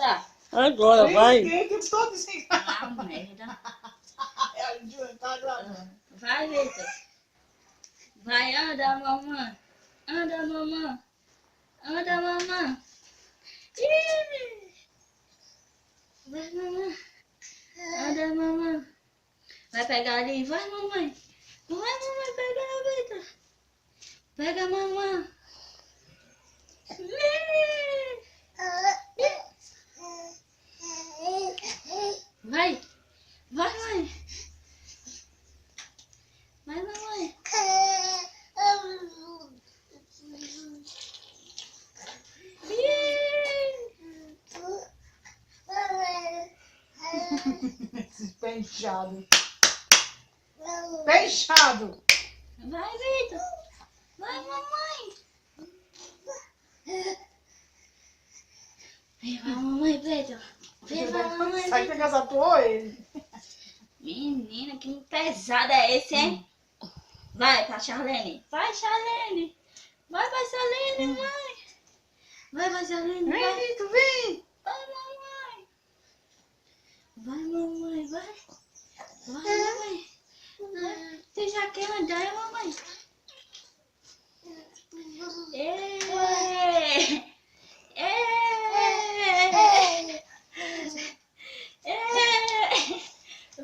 Agora. Agora, vai. Que todo sem Ah, merda. tá gravando. Vai, Vitor. Vai, anda, mamãe. Anda, mamãe. Anda, mamãe. Ih. Vai, mamãe. Anda, mamãe. Vai pegar ali. Vai, mamãe. Vai, mamãe, pega a Vitor. Pega a mamãe. Vai. Vai, mãe. Vai, mamãe. Esses pé inchado. Pé inchado. Vai, Vitor. Vai, mamãe. Vem, vai, mamãe, Vitor. Vem, vai, mamãe. Sai pegar essa porra ele. Menina, que pesado é esse, hein? Vai pra Charlene. Vai, Charlene. Vai, Charlene, vai. Vai, Charlene, Vem, vai. Vitor, vem. Vai, mamãe. Vai, mamãe, vai. Vai, mamãe. Vai. Você já quer andar, mamãe?